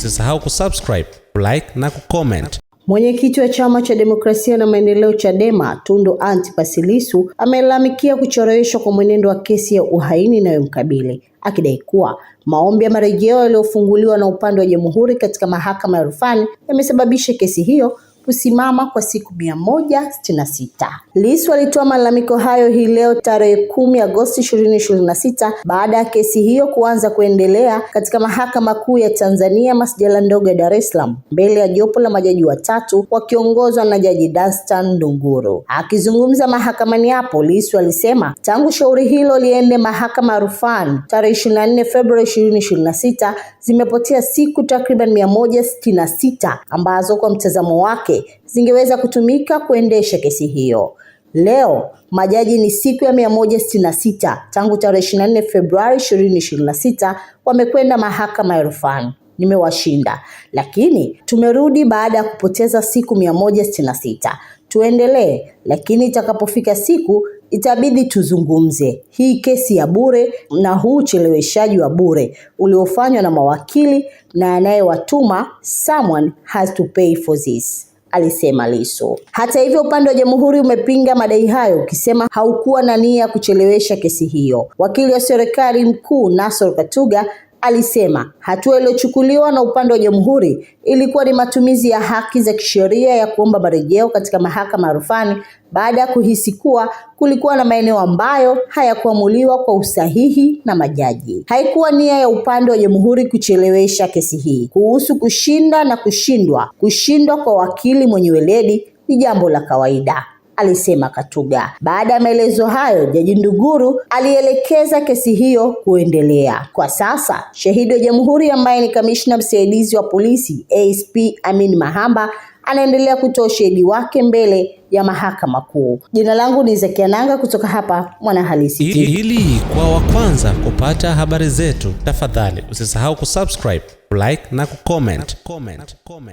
Usisahau kusubscribe, like na kucomment. Mwenyekiti wa Chama cha Demokrasia na Maendeleo Chadema, Tundu Antipas Lissu, amelalamikia kucheleweshwa kwa mwenendo wa kesi ya uhaini inayomkabili, akidai kuwa maombi ya marejeo yaliyofunguliwa na upande wa Jamhuri katika mahakama ya rufani yamesababisha kesi hiyo kusimama kwa siku 166. Lissu alitoa malalamiko hayo hii leo tarehe 10 Agosti 2026 baada ya kesi hiyo kuanza kuendelea katika Mahakama Kuu ya Tanzania masjala ndogo ya Dar es Salaam mbele ya jopo la majaji watatu wakiongozwa na Jaji Danstan Ndunguru. Akizungumza mahakamani hapo, Lissu alisema tangu shauri hilo liende mahakama ya rufani tarehe 24 Februari 2026 zimepotea siku takriban 166 ambazo kwa mtazamo wake zingeweza kutumika kuendesha kesi hiyo. Leo majaji ni siku ya 166 tangu tarehe 24 Februari 2026 wamekwenda mahakama ya rufani. Nimewashinda, lakini tumerudi baada ya kupoteza siku 166. Tuendelee, lakini itakapofika siku itabidi tuzungumze hii kesi ya bure na huu ucheleweshaji wa bure uliofanywa na mawakili na anayewatuma. Someone has to pay for this, alisema Lissu. Hata hivyo, upande wa Jamhuri umepinga madai hayo ukisema haukuwa na nia ya kuchelewesha kesi hiyo. Wakili wa serikali mkuu Nasor Katuga alisema hatua iliyochukuliwa na upande wa Jamhuri ilikuwa ni matumizi ya haki za kisheria ya kuomba marejeo katika mahakama ya rufani baada ya kuhisi kuwa kulikuwa na maeneo ambayo hayakuamuliwa kwa usahihi na majaji. Haikuwa nia ya upande wa Jamhuri kuchelewesha kesi hii. Kuhusu kushinda na kushindwa kwa wakili mwenye weledi ni jambo la kawaida, alisema Katuga. Baada ya maelezo hayo, Jaji Ndunguru alielekeza kesi hiyo kuendelea. Kwa sasa, shahidi wa Jamhuri ambaye ni kamishna msaidizi wa polisi ASP Amin Mahamba anaendelea kutoa ushahidi wake mbele ya mahakama kuu. Jina langu ni Zakia Nanga kutoka hapa Mwanahalisi. Ili kwa wa kwanza kupata habari zetu, tafadhali usisahau kusubscribe, like na kucomment.